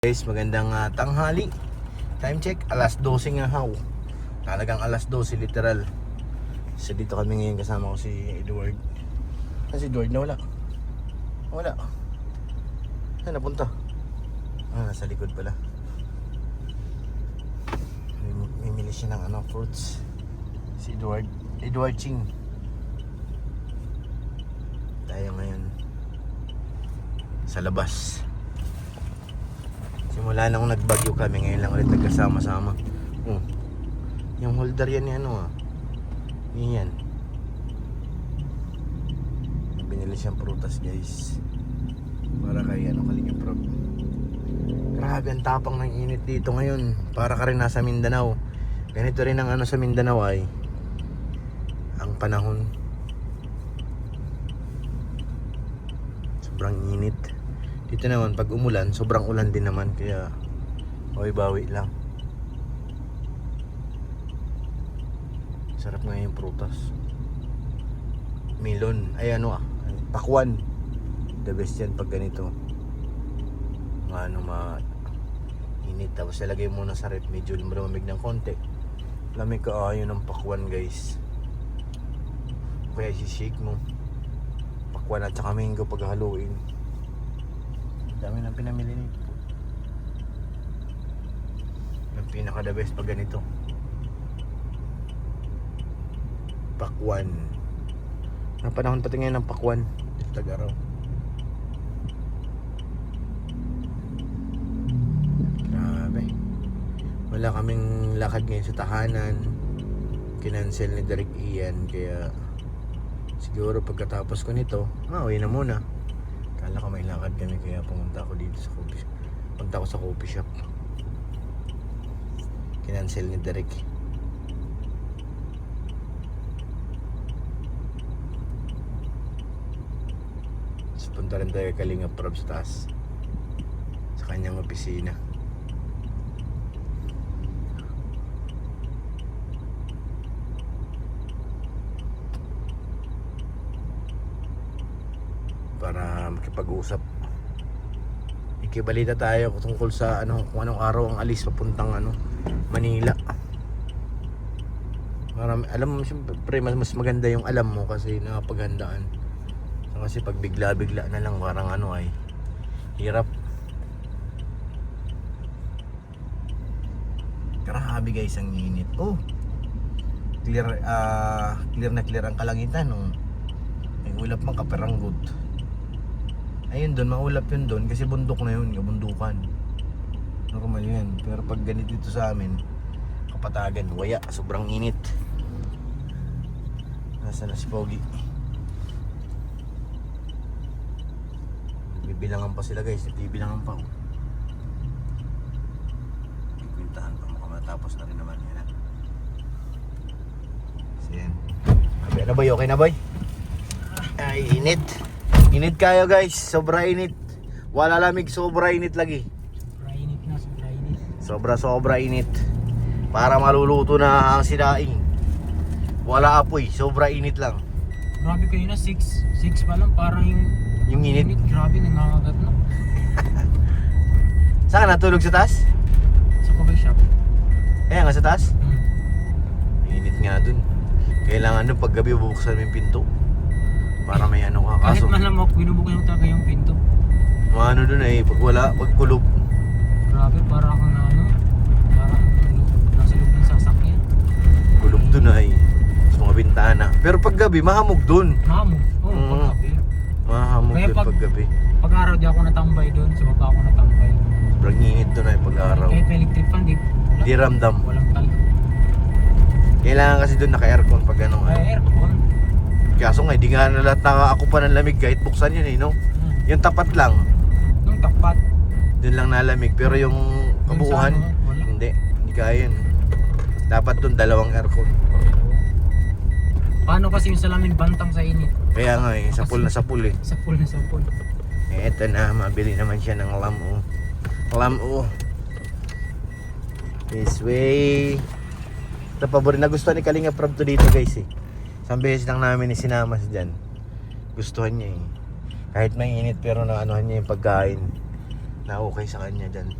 Guys, magandang tanghali. Time check, alas 12 nga how. Talagang alas 12 literal. So dito kami ngayon, kasama ko si Edward. Si Edward na wala. Saan napunta? Nasa likod pala. Mimili siya ng fruits. Si Edward Ching. Tayo ngayon sa labas. Simula nang nagbagyo kami, ngayon lang ulit nagkasama-sama. Yung holder yan ni yan. Binili siyang prutas, guys. Para kay Kalingap Rob. Grabe ang tapang ng init dito ngayon. Para ka rin nasa Mindanao. Ganito rin ang sa Mindanao ay ang panahon. Sobrang init. Dito naman pag umulan, sobrang ulan din naman, kaya bawi-bawi lang. Sarap nga yung prutas. Melon, pakwan. The best yan pag ganito. Init, tapos ilagay mo muna sa rep, medyo lumamig ng konti. Lamig ka yun ng pakwan, guys. Kaya si-shake mo. Pakwan at saka mango pag haluin. Dami nang pinamili nito. Ang pinaka the best pag ganito. Pakwan. Napanahon pati ngayon ng pakwan. Tag-araw. Grabe. Wala kaming lakad ngayon sa tahanan. Kinancel ni Derek Ian. Kaya siguro pagkatapos ko nito, uwi na muna. Kala ko may lakad kami, kaya pumunta ako dito sa coffee. Punta ako sa coffee shop. Kinancel ni Derek. So, punta rin tayo kay Kalingap Rob sa taas, sa kanyang opisina. Para makipag-usap. Ikibalita tayo tungkol sa kung anong araw ang alis papuntang Manila. Alam mo, siyempre mas maganda yung alam mo kasi nakapaghandaan. So, kasi pag bigla-bigla na lang parang ay hirap. Grabe guys, ang init. Clear na clear ang kalangitan. May ulap mang kaperanggot. Ayun doon, maulap yun doon kasi bundok na yun, kabundukan. Normal yan. Pero pag ganito dito sa amin, kapatagan, waya, sobrang init. Nasa na si Pogi? Bibilangan pa sila, guys, bibilangan pa. Kwintahan pa, mukhang matapos na rin naman yan. So yan. Okay na boy, okay na boy? Ay, init. Init kayo, guys, sobra init. Wala lamig, sobra init lagi. Sobra init na, sobra init. Sobra init. Para maluluto na ang sinaing. Wala apoy, sobra init lang. Grabe kayo na, 6 pa lang, parang Yung init. Grabe, nangangagat na. Saan ka natulog, sa taas? Sa coffee shop. Kaya nga sa taas? Init nga dun. Kailangan dun pag gabi bubuksan mo yung pinto para may ka. Kahit Kaso malamok, binubukan yung talaga yung pinto. dun pag kulog. Grabe, parang ako na parang nasa loob ng sasakyan. Kulog dun sa mga bintana. Pero pag gabi, mahamog dun. Mahamog, paggabi. Mahamog Kaya dun pag gabi. Pag araw di ako natambay doon, sa baba ako natambay. Sobrang init dun pag araw. Kahit may electric fan, Di ramdam. walang tal. Kailangan kasi dun naka-aircon pag Ay, aircon. Kaso nga, hindi nga na lahat ako pa ng lamig kahit buksan yun Yung tapat lang, Nung tapat. dun lang nalamig. Pero yung kabuuhan, wala. hindi kaya yun. Dapat dun 2 aircon. Paano kasi yung salamin bantang sa init? Kaya nga sa pool na sa pool Sa pool na sa pool. Eto na, mabili naman siya ng lamo. This way. Ito paborito na gusto ni Kalingap Rob to dito, guys Isang beses lang namin isinama siya dyan. Gustuhan niya Kahit mainit pero naanuhan niya yung pagkain na okay sa kanya dyan.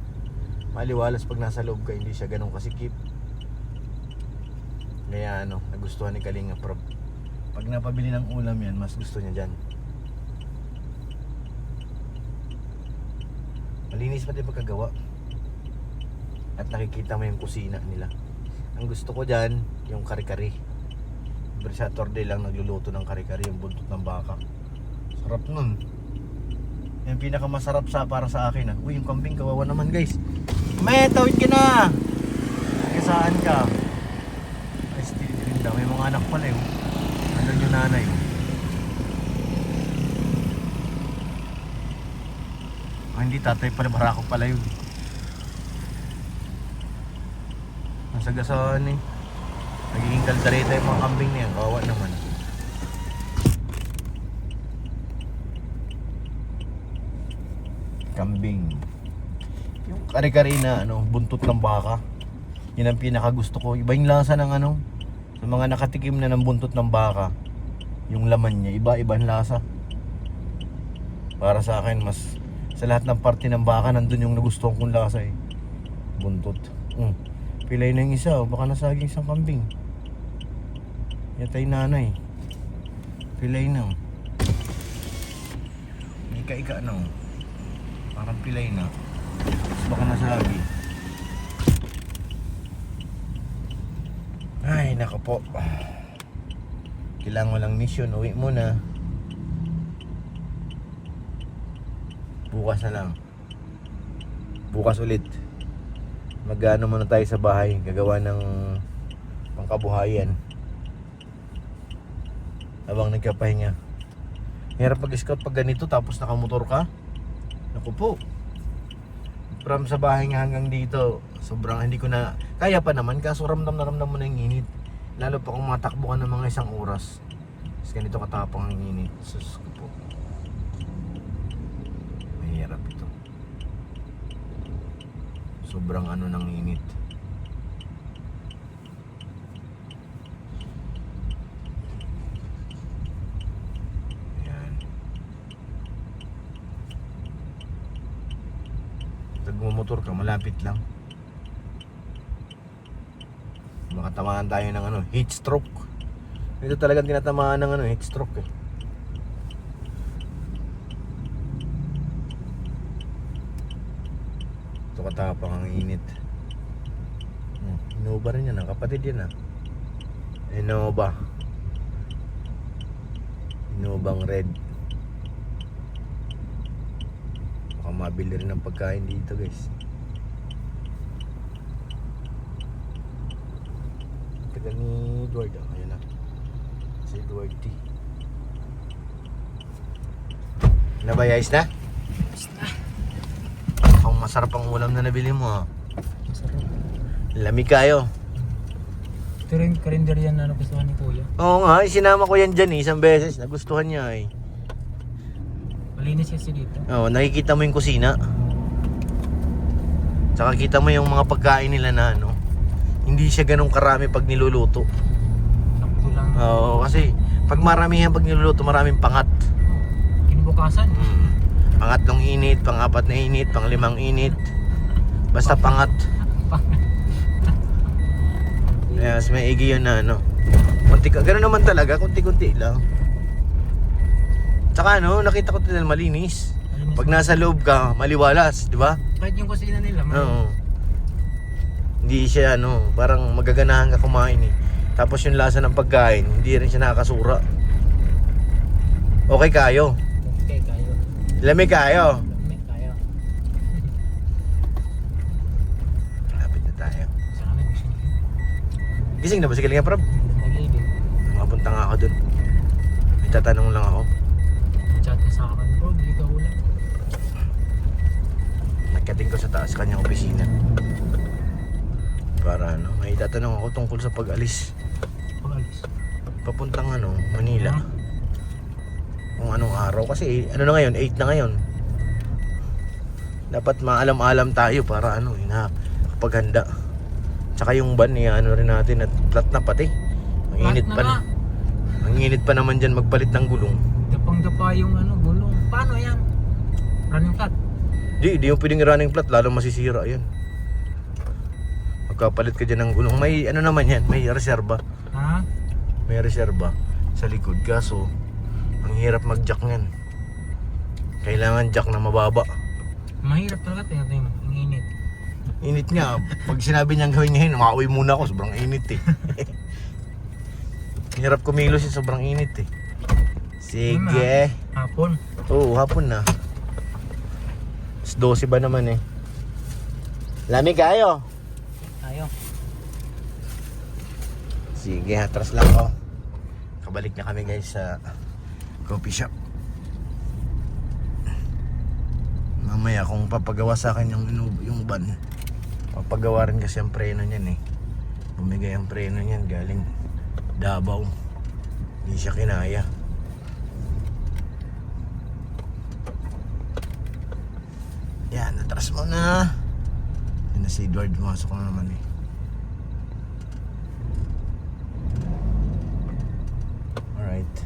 maliwalas pag nasa loob ka, hindi siya ganun kasikip. Kaya nagustuhan ni Kalinga Prab. Pag napabili ng ulam yan, mas gusto niya dyan. Malinis pati pagkagawa. At nakikita mo yung kusina nila. Ang gusto ko dyan, yung kare-kare. Every Saturday lang nagluluto ng kare-kare, yung buntot ng baka. Sarap nun. Yung pinakamasarap para sa akin. Uy, yung kambing kawawa naman guys. May tawid ka na. Saan ka? Ay, still daw. May mga anak pala yun. Andun yung nanay. Hindi, tatay pala, barako pala yun. Nasa gasaan eh. Nagiging kaldareta yung mga kambing niya. Kawawa naman. Kambing. Yung kare-kare na buntot ng baka. Yun ang pinakagusto ko. Iba yung lasa ng sa mga nakatikim na ng buntot ng baka. Yung laman niya, iba-ibang lasa. Para sa akin, mas sa lahat ng parte ng baka, nandun yung nagustuhan kong lasa eh. Buntot. Pilay na yung isa, baka nasaging isang kambing. Yatay nanay. Pilay na. Ika-ika na. Parang pilay na. Baka nasagi. Ay, nako po. Kailangan walang mission. Uwi muna. Bukas na lang. Bukas ulit. Mag-ano muna tayo sa bahay. Gagawa ng pangkabuhayan. Habang nagkapahinga. Hirap mag-scout pag ganito tapos nakamotor ka. Naku po. From sa bahay nga hanggang dito, sobrang hindi ko na kaya pa naman, kaso ramdam na ramdam mo na yung init. Lalo pa kung matakbo ka ng mga 1 oras. Kasi ganito katapang ang init. Sus ko po. Mahirap ito. Sobrang ng init. Pag bumotor ka, malapit lang. Makatamaan tayo ng heat stroke. Ito talagang tinatamaan ng heat stroke eh. Ito katapang ang init. Innova rin yan, kapatid yan Innova. Innovang red. Mabili rin ng pagkain dito guys. Taga ni Edward. Ayan na. Si Edward T. Nabayayos na? Ayos na. Ang masarap ang ulam na nabili mo Masarap. Lamig kayo. Ito rin kalender yan na nagustuhan ni Kuya. Oo nga, sinama ko yan dyan isang beses. Nagustuhan niya Malinis kasi dito. Oo, nakikita mo yung kusina. Tsaka kita mo yung mga pagkain nila na hindi siya ganun karami pag niluluto. Sakto lang. Oo, kasi pag maramihan pag niluluto, maraming pangat. Kinibukasan. Pangatlong init, pang-4 na init, pang-5 init. Basta pangat. Yes, may igi yun na konti ka, gano'n naman talaga, kunti-kunti lang. Tsaka nakita ko talaga malinis. Pag nasa loob ka, maliwalas, di ba? Kahit yung kusina nila, Oo. Hindi siya parang magaganahan ka kumain eh. Tapos yung lasa ng pagkain, hindi rin siya nakakasura. Okay kayo. Okay, kayo. Lamig kayo. Lamig kayo. Malapit na tayo. Sa amin, mission. Gising na ba si Kalinga Prab? Nag-ibig. Mapunta nga ako dun. May tatanong lang ako. Chat na sa akin, bro. Bili ka ulam. Nagkating ko sa taas kanyang opisina. Para may tatanong ako tungkol sa pag-alis. Pag-alis. Papuntang Manila. Kung anong araw. Kasi na ngayon, 8 na ngayon. Dapat maalam-alam tayo para paghanda. Tsaka yung van rin natin at flat na pati. Ang init pa na. Ang init pa naman dyan magpalit ng gulong. Dapang-dapa yung gulong. Paano yan? Running flat? Di yung pwedeng running flat, lalo masisira yan. Magkapalit ka dyan ng gulong. May ano naman yan, may reserba. Ha? May reserba sa likod. Kaso, ang hirap mag-jack nyan. Kailangan jack na mababa. Mahirap talaga tingnan mo. Ang init. Init nga. Pag sinabi niyang gawin ngayon, makauwi muna ako. Sobrang init eh. Hirap kumilos eh. Sobrang init eh. Sige. Hapon. Oo, hapon na. 12 ba naman eh. Lamig kayo. Tayo. Sige, atras lang ako. Kabalik na kami guys sa coffee shop. Mamaya kung papagawa sa akin yung van, papagawa rin kasi ang preno niyan eh. Bumigay ang preno niyan galing Davao. Hindi siya kinaya. Yan, atras mo na. Yan na si Edward, pumasok na naman eh. Alright.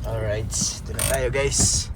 Alright, ito na tayo guys.